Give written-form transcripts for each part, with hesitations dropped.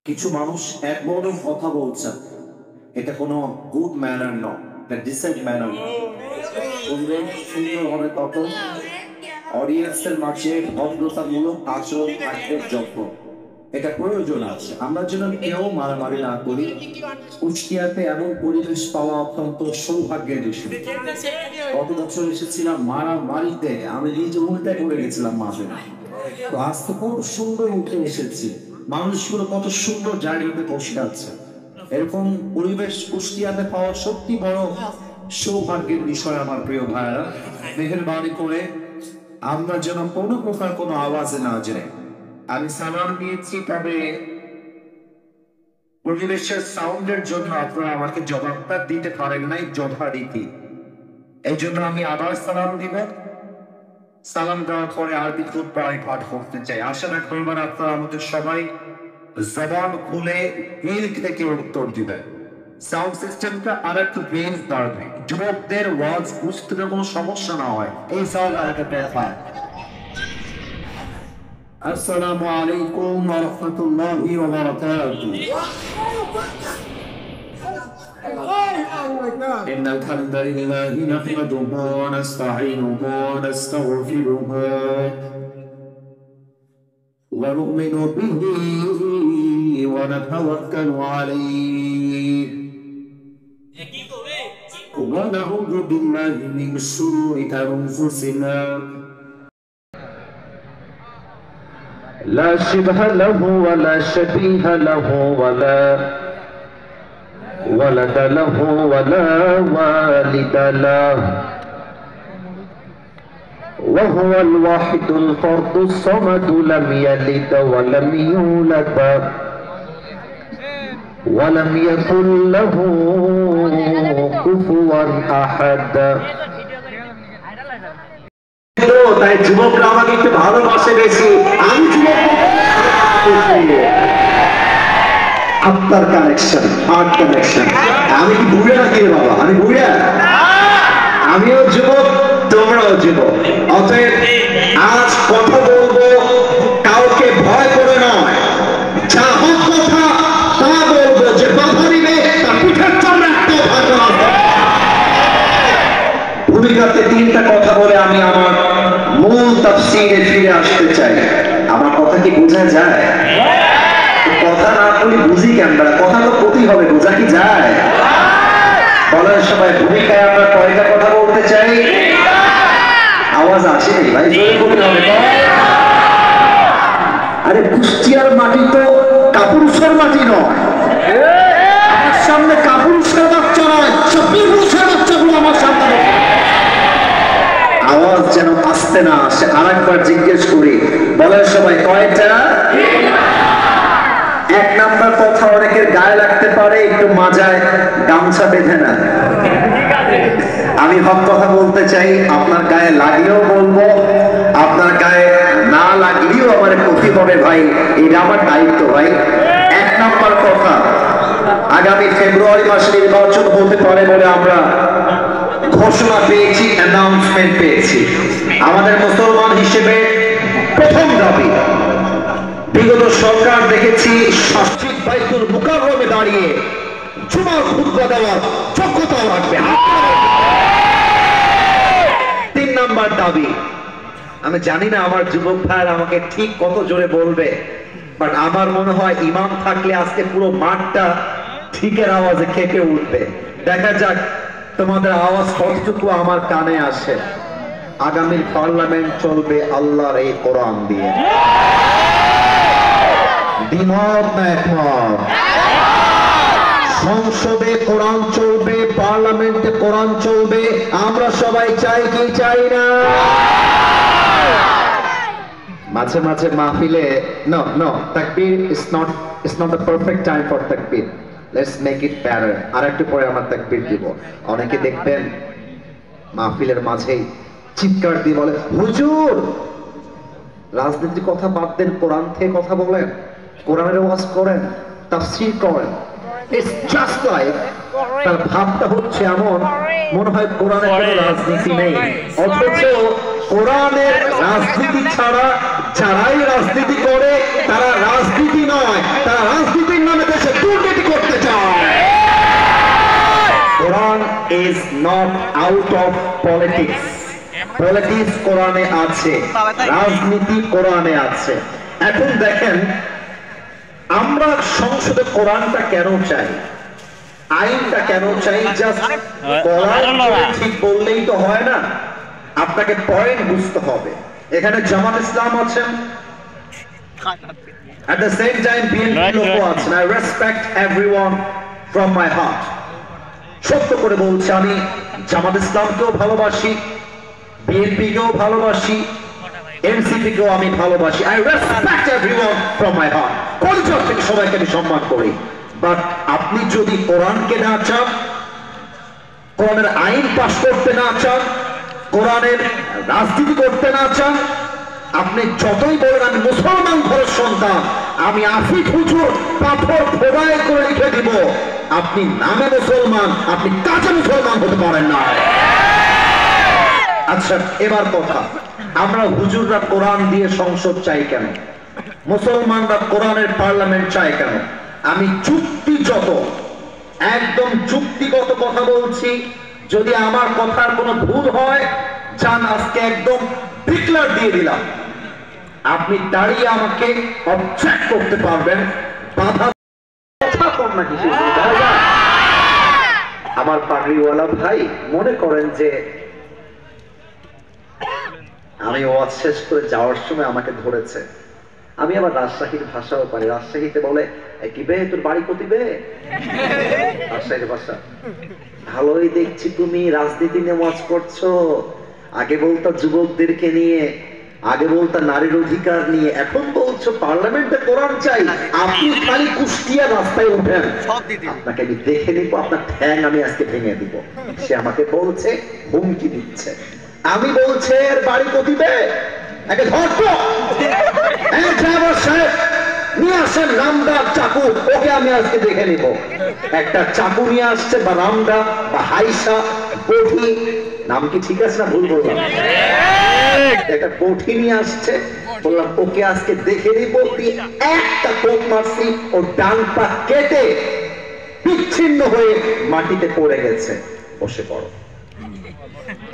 কিছু মানুষ এক বড় কথা বলছেন, এটা কোনো গুড ম্যানার নয়, এটা ডিসেন্ট ম্যানার। বলবেন সুন্দর হবে তত অডিয়েন্সের মাঝে ভদ্রতামূলক আচরণ থাকবে যত, এটা প্রয়োজন আছে। আমরা যেন কেউ মারামারি না করি। কুষ্টিয়াতে এমন পরিবেশ পাওয়া অত্যন্ত সৌভাগ্যের বিষয়। গত বছর এসেছিলাম মারামারিতে, আমি নিজে উল্টে পড়ে গেছিলাম মাঝে। তো আজ তো খুব সুন্দর উঠে এসেছি, মানুষগুলো কত সুন্দর জায়গাতে বসে আছে। এরকম পরিবেশ কুষ্টিয়াতে পাওয়া সত্যি বড় সৌভাগ্যের বিষয়। আমার প্রিয় ভাইরা, মেহেরবানি করে আমরা যেন কোনো প্রকার কোনো আওয়াজে না যায়। আমি সালাম দিয়েছি, তবে পরিবেশের সাউন্ডের জন্য আপনারা আমাকে জবাবটা দিতে পারেন নাই যথারীতি। এই জন্য আমি আবার সালাম দিব। সালাম দেওয়ার পরে আরবি খুতবা আমি পাঠ করতে চাই। আশা রাখবেন আপনারা আমাদের সবাই জবান খুলে দিল থেকে উত্তর দিবেন। সাউন্ড সিস্টেমটা আর একটু বেঞ্চ দাঁড়াবে, যুবকদের ওয়াজ বুঝতে কোনো সমস্যা না হয় এই সাউন্ড আরেকটা পেয়ে। আসসালামু আলাইকুম ওয়া রাহমাতুল্লাহি ওয়া বারাকাতুহু। إن الحمد لله نحمده ونستعينه ونستغفره ونؤمن به ونتوكل عليه ونعوذ بالله من شرور أنفسنا لا شبه له ولا شبيه له ولا ولد له ولا والد له وهو الواحد الفرد الصمد لم يلد ولم يولد ولم يكن له كفوا أحد। তাই যুবকরা আমাকে একটু ভালোবাসে বেশি, আমি যুবক আপনার কানেকশন হার্ট কানেকশন। আমি কি বুড়া নাকি বাবা? আমি বুড়া? আমিও যুবক, তোমরাও যুবক। অতএব আজ কথা বলবো কাউকে ভয় করে নয়, যা হোক কথা তা বলবো। যে বাধা দিবে তার পিঠের চামড়া একটা ভালো হবে। ভূমিকাতে তিনটা কথা বলে আমি আমার মূল তাফসীরে ফিরে আসতে চাই। আমার কথা কি বোঝা যায়? কথা না বলি বুঝি কেন? কথা তো প্রতি হবে, বোঝা কি যায়? বলার সময় ভূমিকায় আমরা কয়টা কথা বলতে চাই? আওয়াজ আসেনি ভাই, জোরে বলতে হবে। আরে কুষ্টিয়ার মাটি তো কাপুরুষের মাটি নয়। আমার সামনে কাপুরুষের বাচ্চা নয়, পুরুষের বাচ্চাগুলো আমার সামনে। আওয়াজ যেন আসতে না আসে। আরেকবার জিজ্ঞেস করি, বলার সময় কয়টা? এক নাম্বার কথা, অনেকের গায়ে লাগতে পারে, একটু মাজায় গামছা বেঁধে না। আমি হক কথা বলতে চাই, আপনার গায়ে লাগলেও বলবো, আপনার গায়ে না লাগলেও আমার ক্ষতি হবে ভাই, এটা আমার দায়িত্ব ভাই। এক নাম্বার কথা, আগামী ফেব্রুয়ারি মাসে নির্বাচন হতে পারে বলে আমরা ঘোষণা পেয়েছি, অ্যানাউন্সমেন্ট পেয়েছি। আমাদের মুসলমান হিসেবে প্রথম দাবি, বিগত সরকার দেখেছি মসজিদ বাইতুল মুকাররমে দাঁড়িয়ে জুমার খুতবা দেওয়ার যোগ্যতা লাগবে। 3 নাম্বার দাবি, আমি জানি না আমার যুবক ভাইরা আমাকে ঠিক কত জোরে বলবে, বাট আমার মনে হয় ইমাম থাকলে আজকে পুরো মাঠটা ঠিকের আওয়াজে কেঁপে উঠবে। দেখা যাক তোমাদের আওয়াজ কতটুকু আমার কানে আসে। আগামীর পার্লামেন্ট চলবে আল্লাহর এই কোরআন দিয়ে। দ্বিমত না একমত? সংসদে কোরআন চলবে, পার্লামেন্টে কোরআন চলবে। আমরা সবাই চাই কি চাই না? মাঝে মাঝে মাহফিলে নো তাকবীর is not the perfect time for তাকবীর। Let's make it better. আর একটু পরে আমরা তাকবীর দিব। অনেকে দেখবেন মাহফিলের মাঝেই চিৎকার দিয়ে বলে, হুজুর রাজনীতির কথা বাদ দেন, কোরআন থেকে কথা বলেন, কোরআনের ওয়াজ করেন, তাফসীর করেন। ইটস জাস্ট লাইক, তার ভাবটা হচ্ছে এমন মনে হয় কোরআনে কোনো রাজনীতি নেই, অথচ কোরআনের রাজনীতি ছাড়া যারাই রাজনীতি করে তারা রাজনীতি নয়, তারা রাজনীতির নামে দেশে দুর্নীতি করতে চায়। Quran is not out of politics. Politics কোরআনে আছে, রাজনীতি কোরআনে আছে। এখন দেখেন আমরা সংসদে কোরআনটা কেন চাই, আইনটা কেন চাই? জাস্ট কোরআন ঠিক বললেই তো হয় না, আপনাকে পয়েন্ট বুঝতে হবে। এখানে জামাত ইসলাম আছেন, at the same time BNP লোক আছেন। I respect everyone from my heart. সত্য করে বলছি, আমি জামাত ইসলামকেও ভালোবাসি, বিএনপিকেও ভালোবাসি, এনসিপিকেও আমি ভালোবাসি। I respect everyone from my heart. কলিজার থেকে সবাইকে আমি সম্মান করি। বাট আপনি যদি কোরআনকে না চান, কোরআনের আইন পাশ করতে না চান, কোরআনের রাজনীতি করতে না চান, আপনি যতই বলেন আমি মুসলমান ঘরের সন্তান, আমি আফিক হুজুর পাথর খোদাই করে লিখে দিব, আপনি নামে মুসলমান, আপনি কাজে মুসলমান হতে পারেন না। আচ্ছা এবার কথা, আমরা হুজুররা কোরআন দিয়ে সংসদ চাই কেন? মুসলমানরা কোরআনের পার্লামেন্ট চাই কেন? আমি যুক্তিযত, একদম যুক্তিগত কথা বলছি। যদি আমার কথার কোনো ভুল হয়, জান আজকে একদম ডিক্লার দিয়ে দিলাম, আপনি দাঁড়িয়ে আমাকে অবজেক্ট করতে পারবেন, বাধা কর না কিছু। আমার পাগড়িওয়ালা ভাই মনে করেন যে আমি ওয়াজ শেষ করে যাওয়ার সময় আমাকে ধরেছে। আমি আবার রাজশাহীর ভাষাও পারি। রাজশাহীতে বলে কি বে তোর বাড়ি কতি বে, রাজশাহীর ভাষা। ভালোই দেখছি তুমি রাজনীতি নিয়ে ওয়াজ করছো। আগে বলতো যুবকদেরকে নিয়ে, আগে বলতো নারীর অধিকার নিয়ে, এখন বলছো পার্লামেন্টে কোরআন চাই। আপনি খালি কুষ্টিয়া রাস্তায় উঠেন, আপনাকে আমি দেখে নিব, আপনার ঠ্যাং আমি আজকে ভেঙে দিব। সে আমাকে বলছে, হুমকি দিচ্ছে। আমি বলছে এর বাড়ি কতিবে, একে ধরতো নিয়ে আসেন রামদা চাকু, ওকে আমি আজকে দেখে নিব। একটা চাকু নিয়ে আসছে, বা রামদা বা হাইসা বঠি, নাম কি ঠিক আছে না ভুল বললাম? একটা বঠি নিয়ে আসছে, বললাম ওকে আজকে দেখে নিব। একটা কোপ মারছি, ও ডান পা কেটে বিচ্ছিন্ন হয়ে মাটিতে পড়ে গেছে। বসে পড়ো।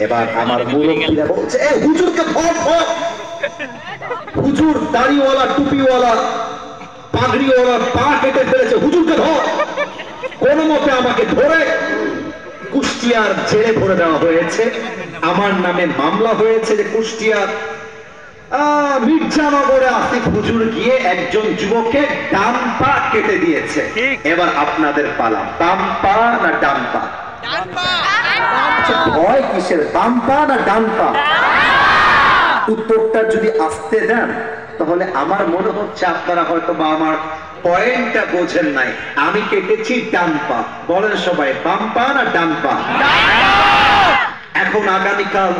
এবার আমার মুরব্বীরা বলছে এ হুজুরকে ধর ধর। হুজুর দাড়িওয়ালা, টুপিওয়ালা, পাগড়িওয়ালা পা কেটে ফেলেছে, হুজুরকে ধর। কোন মতে আমাকে ধরে কুষ্টিয়ার জেলে ভরে দেওয়া হয়েছে। আমার নামে মামলা হয়েছে যে কুষ্টিয়ার মির্জানগরে আসিফ হুজুর গিয়ে একজন যুবককে ডান পা কেটে দিয়েছে। এবার আপনাদের পালা, বাম পা না ডান পা? ভয় কিসের, বাম পা না ডান পা? উত্তরটা যদি আসতে দেন তাহলে আমার মনে হচ্ছে আপনারা হয়তো বা আমার পয়েন্টটা বোঝেন নাই। আমি কেটেছি ডান পা। বলেন সবাই বাম পা না ডান পা? এখন আগামীকাল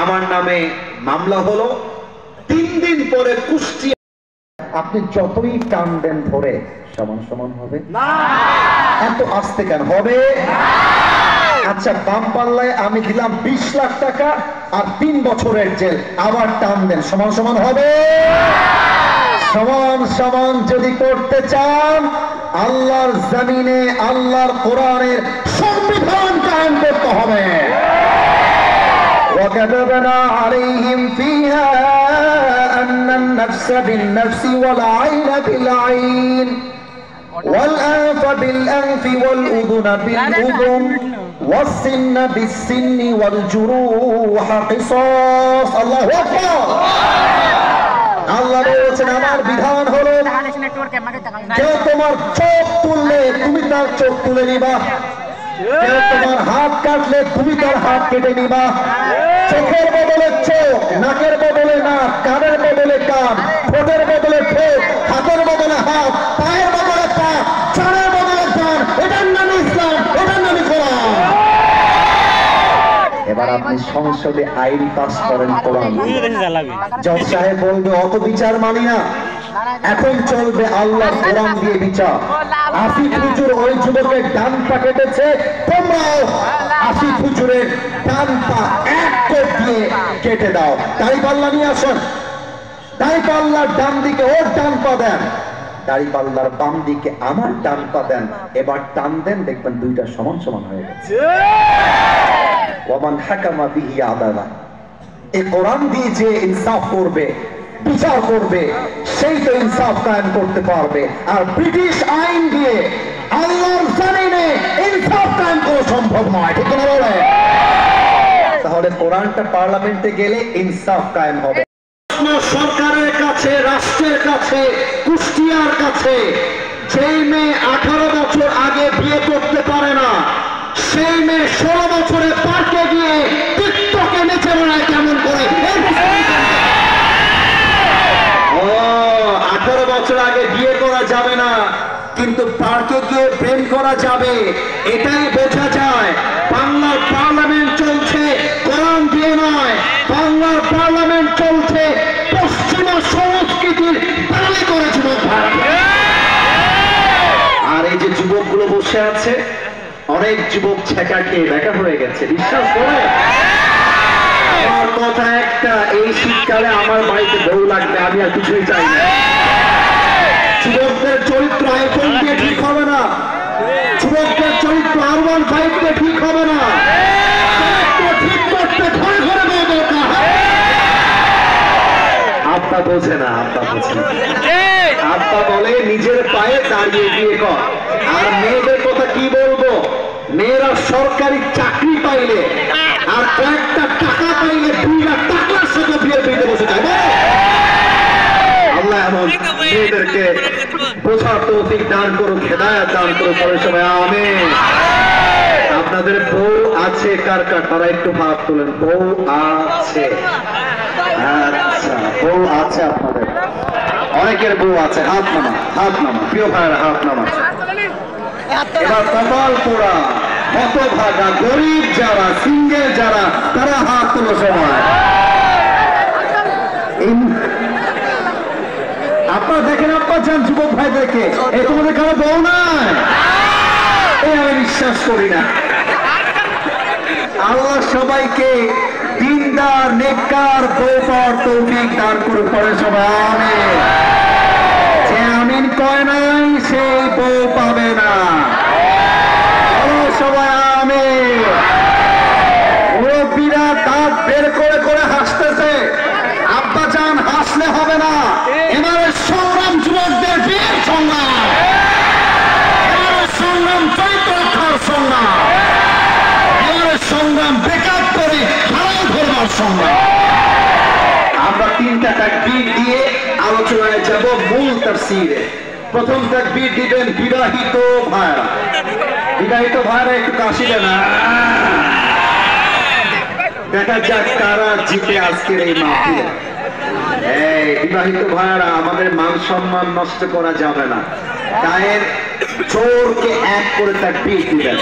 আমার নামে মামলা হলো, 3 দিন পরে কুষ্টিয়া আপনি যতই টান দেন ধরে সমান সমান হবে না। এত আসতে কেন হবে? আচ্ছা বাম পাল্লায় আমি দিলাম 20 লাখ টাকা আর 3 বছরের জেল, আবার টান দেন, সমান সমান হবে? সমান সমান যদি করতে চান, আল্লাহর জমিনে আল্লাহর কোরআনের সংবিধান কায়েম করতে হবে। وكتبنا عليهم فيها أن النفس بالنفس والعين بالعين والأنف بالأنف والأذن بالأذن والسن بالسن والجروح قصاص. الله أكبر. আল্লাহ বলেছেন আমার বিধান হলো কেউ তোমার চোখ তুললে তুমি তার চোখ তুলে নিবা, কেউ তোমার হাত কাটলে তুমি তার হাত কেটে নিবা। চোখের বদলে চোখ, নাকের বদলে নাক, কানের বদলে কান, ঠোঁটের বদলে ঠোঁট, হাতের বদলে হাত, পায়ের বদলে পা, চানের বদলে চান। এটার নাম ইসলাম, এটার নাম কোরআন। এবার আপনি সংসদে আইন পাস করেন কোরআন। জজ সাহেব বলবে অত বিচার মানি না, এখন চলবে আল্লাহ কোরআন দিয়ে বিচার। আসিফ হুজুর ওই যুবকের ডান পা কেটেছে, তোমরাও আসিফ হুজুরের ডান পা এক কোপ দিয়ে কেটে দাও। দাড়িপাল্লা নিয়ে আসুন, দাড়িপাল্লার ডান দিকে ওর ডান পা দেন, দাড়িপাল্লার বাম দিকে আমার ডান পা দেন, এবার টান দেন, দেখবেন দুইটা সমান সমান হয়ে গেছে। ওয়ামান হাকামা বিহি আদালা, এই কোরআন দিয়ে যে ইনসাফ করবে, বিচার করবে, সেই তো ইনসাফ কায়েম করতে পারবে। আর ব্রিটিশ আইন দিয়ে আল্লাহর জমিনে ইনসাফ কায়েম করা সম্ভব নয়, ঠিক না বলে? তাহলে কোরআনটা পার্লামেন্টে গেলে ইনসাফ কায়েম হবে। সরকারের কাছে, রাষ্ট্রের কাছে, কুষ্টিয়ার কাছে যেই মেয়ে 18 বছর আগে বিয়ে করতে পারে না, সেই মেয়ে 16 বছরে পার্কে গিয়ে টিকটকে নেচে বেড়ায় কেমন করে? 18 বছর আগে বিয়ে করা যাবে না, কিন্তু পার্কে গিয়ে প্রেম করা যাবে, এটাই বোঝা যায়। বাংলার পার্লামেন্ট চলছে কোরআন দিয়ে নয়, বাংলার পার্লামেন্ট চলছে পশ্চিমা সংস্কৃতির দাবি করে যুবক। আর এই যে যুবকগুলো বসে আছে, অনেক যুবক ছেঁকা খেয়ে দেখা হয়ে গেছে, বিশ্বাস করে। আমার কথা একটা, এই শীতকালে আমার বাড়িতে বউ লাগবে, আমি আর কিছুই চাই না। যুবকদের চরিত্র আইফোন দিয়ে ঠিক হবে না, যুবকদের চরিত্র R1 5 দিয়ে ঠিক হবে না, ঠিক করতে ঘরে ঘরে বউ দরকার। আব্বা বোঝে না, আব্বা বোঝে না, আব্বা বলে নিজের পায়ে দাঁড়িয়ে বিয়ে কর। আর মেয়েদের কথা কি বলবো, মেয়েরা সরকারি চাকরি পাইলে আর কয়েকটা টাকা পাইলে 2 লাখ টাকার সাথে বিয়ে পেতে বসে যায়। আল্লাহ এমন মেয়েদেরকে বোঝার তৌফিক দান করুক, হেদায়েত দান করুক, পরে সবাই আমিন। আপনাদের বউ আছে কার কার, তারা একটু হাত তোলেন। বউ আছে? আচ্ছা, বউ আছে আপনাদের, অনেকের বউ আছে, হাত নামা, হাত নামা, প্রিয় ভাইয়েরা হাত নামা। এবার কপাল পোড়া, হতভাগা, গরিব যারা, সিঙ্গেল যারা, তারা হাত তোলো সবাই। আপনারা দেখেন, আপনার যান যুবক ভাইদেরকে, এই তোমাদের কারো বউ নাই? এই আমি বিশ্বাস করি না। আল্লাহ সবাইকে দিনদার, নেককার বউ পাওয়ার তৌফিক দান করে, পড়ে সবাই আমিন। যে আমিন কয় নাই সেই বউ পাবে না, সবাই আমিন। মুরব্বীরা দাঁত বের করে করে হাসতেছে, আব্বা জান হাসলে হবে না। এবারে সংগ্রাম যুবকদের বিয়ের সংগ্রাম, এবারে সংগ্রাম চরিত্র রক্ষার সংগ্রাম, এবারে সংগ্রাম বেকআপ করে হারাল ধরবার সংগ্রাম। আমরা 3টা তাকবীর দিয়ে আলোচনায় যাব মূল তাফসীরে। প্রথম তাকবীর দিবেন বিবাহিত ভাইরা। বিবাহিত ভাইরা একটু কাশি দেন, দেখা যাক কারা জিতে আজকের এই মাহফিলে। এই বিবাহিত ভাইরা, আমাদের মান সম্মান নষ্ট করা যাবে না, গায়ের জোরকে এক করে তাকবীর দিবেন।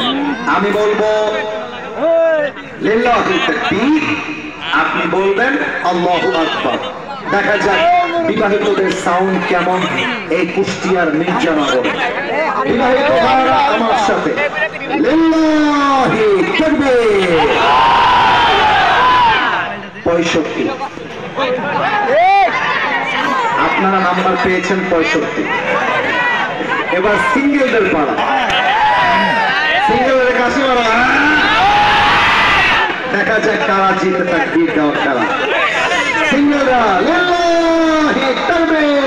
আমি বলবো লিল্লাহি তাকবীর, আপনি বলবেন আল্লাহু আকবার। দেখা যাক বিবাহিতদের সাউন্ড কেমন এই কুষ্টিয়ার মির্জানগরে। বিবাহিত ভাইরা আমার সাথে লিল্লাহি তাকবীর। 65, আপনারা নাম্বার পেয়েছেন 65। এবার সিঙ্গেলদের পালা, সিঙ্গেলদের কাছে মারা, দেখা যাক কারা জিতে তাকবীর দেওয়ার খেলা। সিঙ্গেলরা লিল্লাহি তাকবীর।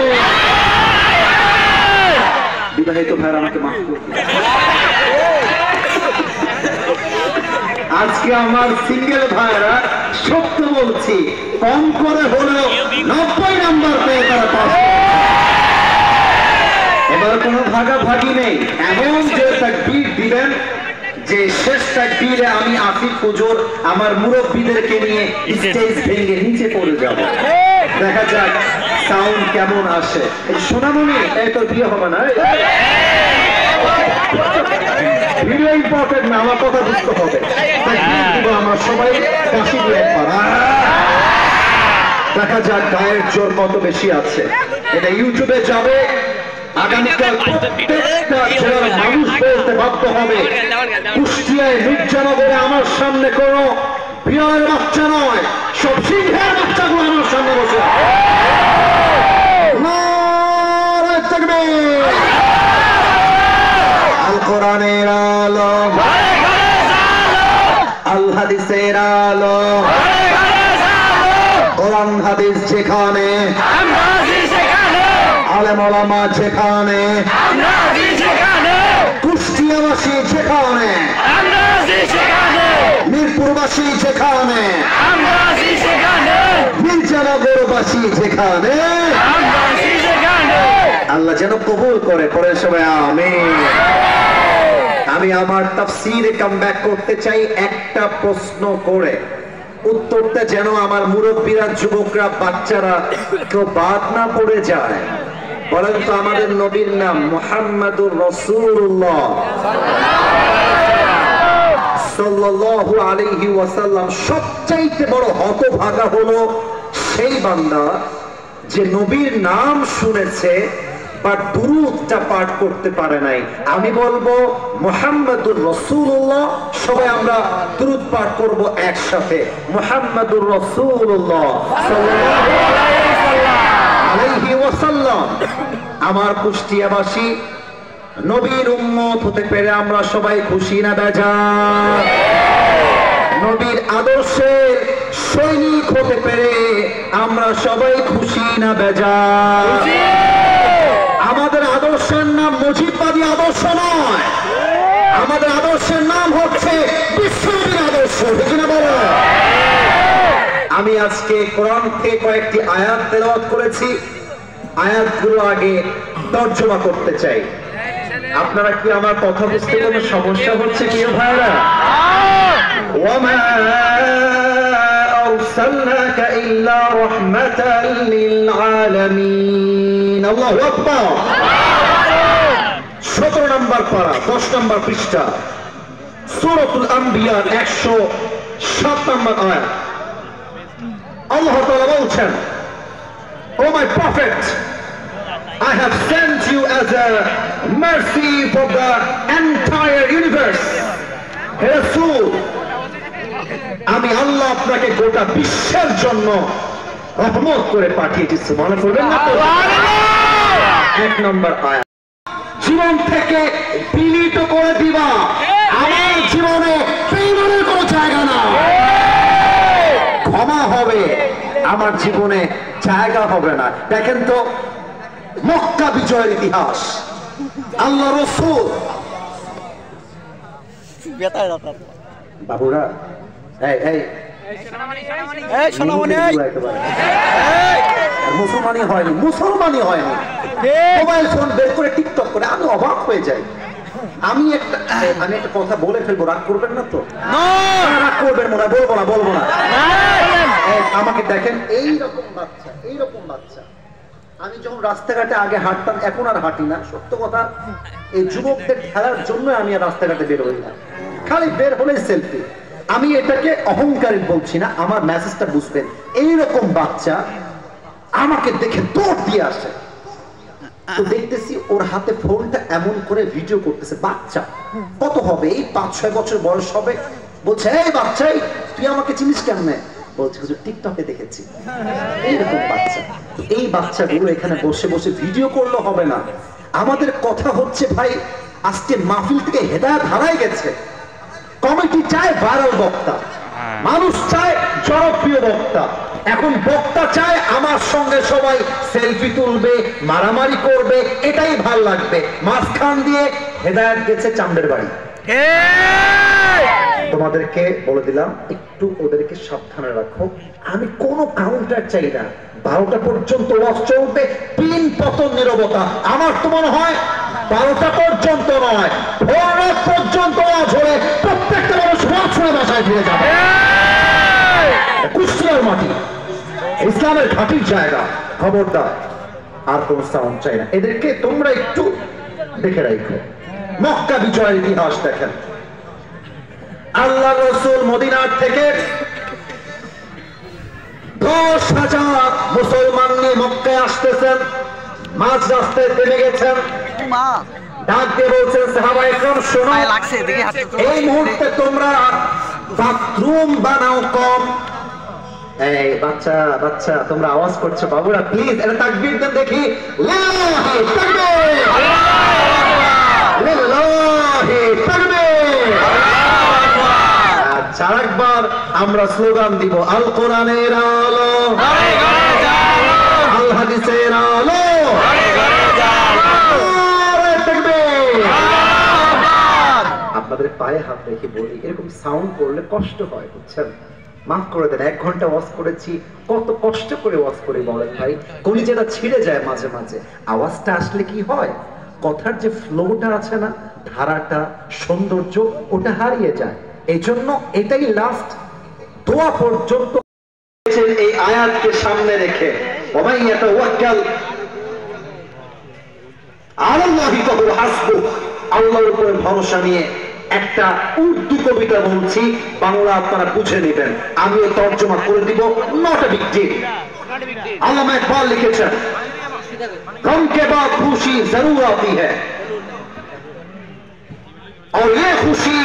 বিবাহিত ভাইরা আমাকে মাফ করুন, আজকে আমার সিঙ্গেল ভাইরা সত্য বলছি, কম করে হলেও 90 নাম্বার পেয়ে তারা পাস। এবার কোনো ভাগাভাগি নেই, এমন যে তাকবীর দিবেন যে শেষ তাকবীরে আমি আসিফ হুজুর আমার মুরব্বীদেরকে নিয়ে স্টেজ ভেঙে নিচে পড়ে যাব। দেখা যাক সাউন্ড কেমন আসে। সোনামণি, এই তোর বিয়ে হবে না? ভিডিও ইম্পর্টেন্ট না, আমার কথা বুঝতে হবে। আমরা সবাই কাশি দিয়ে একবার দেখা যাক গায়ের জোর কত বেশি আছে। এটা ইউটিউবে যাবে, আগামীকাল প্রত্যেকটা জেলার মানুষ বলতে বাধ্য হবে কুষ্টিয়ায় মির্জানগরে আমার সামনে কোনো বিড়ালের বাচ্চা নয়, সব সিংহের বাচ্চাগুলো আমার সামনে বসে। আল কোরআনের আলো, আল হাদিসের আলো, কোরআন হাদিস যেখানে, আলেম ওলামা যেখানে, কুষ্টিয়াবাসী যেখানে, মিরপুরবাসী যেখানে, মির্জানগরবাসী যেখানে, আল্লাহ যেন কবুল করে। পরে সবাই আমিন। আমি আমার তাফসীরে কামব্যাক করতে চাই একটা প্রশ্ন করে, উত্তরটা যেন আমার মুরব্বীরা, যুবকরা, বাচ্চারা কেউ বাদ না পড়ে যায়। বলেন তো আমাদের নবীর নাম মুহাম্মাদুর রাসূলুল্লাহ সাল্লাল্লাহু আলাইহি ওয়াসাল্লাম। সবচাইতে বড় হতভাগা হলো সেই বান্দা যে নবীর নাম শুনেছে বা দুরূদটা পাঠ করতে পারে নাই। আমি বলবো মুহাম্মাদুর রাসূলুল্লাহ, সবাই আমরা দুরূদ পাঠ করব একসাথে। মুহাম্মাদুর রাসূলুল্লাহ সাল্লাল্লাহু আলাইহি ওয়াসাল্লাম। আমার কুষ্টিয়াবাসী নবীর উম্মত হতে পেরে আমরা সবাই খুশি না বেজার? নবীর আদর্শের সৈনিক হতে পেরে আমরা সবাই খুশি না বেজার? আমাদের আদর্শের নাম মুজিববাদী আদর্শ নয়, আমাদের আদর্শের নাম হচ্ছে বিশ্বনবীর আদর্শ। ঠিক না বলো? আমি আজকে কোরআন থেকে কয়েকটি আয়াত তেলাওয়াত করেছি, আয়াতগুলো আগে তর্জমা করতে চাই। আপনারা কি আমার কথা বুঝতে কোনো সমস্যা হচ্ছে কি ভাইরা? ওয়ামা আরসালনাকা ইল্লা রাহমাতাল লিল আলামিন। আল্লাহু আকবার। 17 নম্বর পারা, 10 নম্বর পৃষ্ঠা, সূরাতুল আম্বিয়া 107 নম্বর আয়াত। আল্লাহ তাআলা বলছেন, "O my prophet, I have sent you as a mercy for the entire universe." হে রাসূল, আমি আল্লাহ আপনাকে গোটা বিশ্বের জন্য রহমত করে পাঠিয়েছি। সুবহানাল্লাহ বলবেন না তো? 1 নম্বর আয়াত, জীবন থেকে বিলীত করে দিবা। আমার জীবনে বেঈমানের কোনো জায়গা না। ক্ষমা হবে, আমার জীবনে জায়গা হবে না। দেখেন তো মক্কা বিজয়ের ইতিহাস, আল্লাহ রাসূল বাবুরা, মুসলমানই হয়নি, মুসলমানই হয়নি, মোবাইল ফোন বের করে টিকটক করে। আমি অবাক হয়ে যাই। আমি একটা কথা বলে ফেলবো, রাগ করবেন না তো? রাগ করবেন মনে হয়? বলবো না। আমাকে দেখেন, এইরকম বাচ্চা আমি যখন রাস্তাঘাটে আগে হাঁটতাম, এখন আর হাঁটি না। সত্য কথা, এই যুবকদের খেলার জন্য আমি আর রাস্তাঘাটে বের হই না। খালি বের হলে সেলফি। আমি এটাকে অহংকারী বলছি না, আমার মেসেজটা বুঝবেন। এইরকম বাচ্চা আমাকে দেখে দৌড় দিয়ে আসে, তো দেখতেছি ওর হাতে ফোনটা এমন করে ভিডিও করতেছে। বাচ্চা কত হবে, এই 5-6 বছর বয়স হবে। বলছে, এই বাচ্চাই তুই আমাকে চিনিস কেমনে? বলছে, হুজুর টিকটকে দেখেছি। এইরকম বাচ্চা, এই বাচ্চাগুলো এখানে বসে বসে ভিডিও করলে হবে না। আমাদের কথা হচ্ছে ভাই, আজকে মাহফিল থেকে হেদায়েত হারাই গেছে। কমিটি চায় ভাইরাল বক্তা, মানুষ চায় জনপ্রিয় বক্তা। এখন বক্তা চায় আমার সঙ্গে সবাই সেলফি তুলবে, মারামারি করবে, এটাই ভাল লাগবে। মাঝখান দিয়ে হেদায়েত গেছে চান্দের বাড়ি। তোমাদেরকে বলে দিলাম, একটু ওদেরকে সাবধানে রাখো। আমি কোনো কাউন্টার চাই না। 12টা পর্যন্ত ওয়াজ চলবে, 3 পতন নীরবতা। আমার তো মনে হয় 12টা পর্যন্ত নয়, ভোর রাত পর্যন্ত ওয়াজ হলে প্রত্যেকটা মানুষ ওয়াজ শুনে বাসায় ফিরে যাবে। কুষ্টিয়ার মাটি, ইসলামের ঘাঁটির জায়গা। খবরদার আর কোন সাউন্ড চাই না। এদেরকে তোমরা একটু দেখে রাখো। মক্কা বিজয়ের ইতিহাস দেখেন। আল্লাহ রাসূল মদিনার থেকে 10,000 মুসলমান নিয়ে মক্কায় আসতেছেন, মাঝ রাস্তায় থেমে গেছেন, ডাক দিয়ে বলছেন সাহাবায়ে কেরাম শোনো, এই মুহূর্তে তোমরা বাথরুম বানাও কম। এই বাচ্চা বাচ্চা তোমরা আওয়াজ করছো, বাবুরা প্লিজ এটা তাকবীর দেন দেখি, আল্লাহু তাকবীর, লিল্লাহি তাকবীর। আচ্ছা আরেকবার আমরা স্লোগান দিব, আল কোরআনের আলো, আল হাদিসের আলো, আপনাদের পায়ে হাত রেখে বলি, এরকম সাউন্ড করলে কষ্ট হয় বুঝছেন, মাফ করে দেন। 1 ঘন্টা ওয়াজ করেছি, কত কষ্ট করে ওয়াজ করে বলেন ভাই, কলিজাটা ছিঁড়ে যায় মাঝে মাঝে। আওয়াজটা আসলে কি হয়, কথার যে ফ্লোটা আছে না, ধারাটা, সৌন্দর্য, ওটা হারিয়ে যায়। এই জন্য এটাই লাস্ট দোয়া পর্যন্ত এই আয়াতকে সামনে রেখে, ওমাই ইয়াতাওয়াক্কাল আলাল্লাহি ফাহুয়া হাসবুহ, আল্লাহর উপরে ভরসা নিয়ে একটা উর্দু কবিতা বলছি, বাংলা আপনারা বুঝে নেবেন, আমি তর্জমা করে দিব, নট এ বিগ ডিল। আল্লামা ইকবাল লিখেছেন, गम के बाद खुशी जरूर आती है और ये खुशी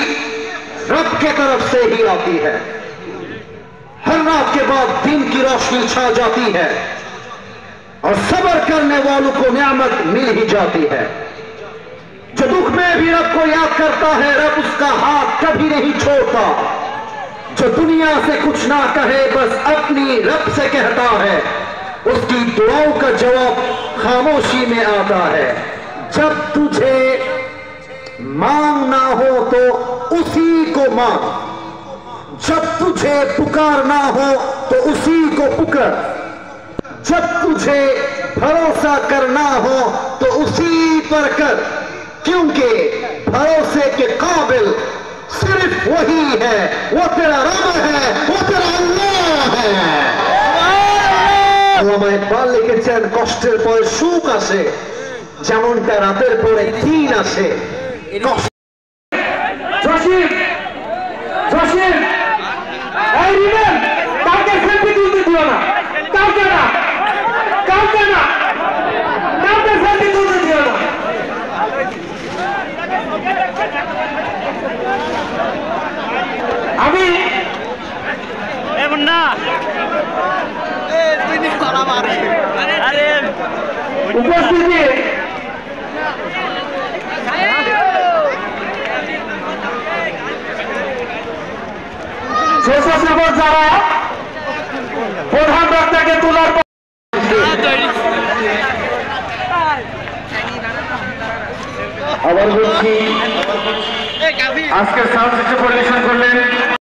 रब के तरफ से ही आती है। हर रात के बाद दिन की रोशनी छा जाती है और सब्र करने वालों को नियामत मिल ही जाती है। जो दुख में भी रब को याद करता है, रब उसका हाथ कभी नहीं छोड़ता। जो दुनिया से कुछ ना कहे बस अपनी रब से कहता है, उसकी दुआओं का जवाब खामोशी में आता है। जब तुझे मांगना हो तो उसी को मांग, जब तुझे पुकारना हो तो उसी को पुकार, जब तुझे भरोसा करना हो तो उसी पर कर, क्योंकि भरोसे के काबिल सिर्फ वही है, वो तेरा रब है, वो तेरा अल्लाह है। আল্লামা ইকবাল লিখেছেন, কষ্টের পরে সুখ আসে, যেমনটা রাতের পরে দিন আসে। জসিম জসিম এই রিবেন কাউকে সেলফি তুলতে দিও না, কাউকে না, কাউকে না, কাউকে সেলফি তুলতে দিও না। আমি এমন না উপস্থিতি স্বেচ্ছাসেবক যারা প্রধান বক্তাকে তোলার আবার বলছি, আজকে সাউন্ড সিস্টেম পরিবেশন করলেন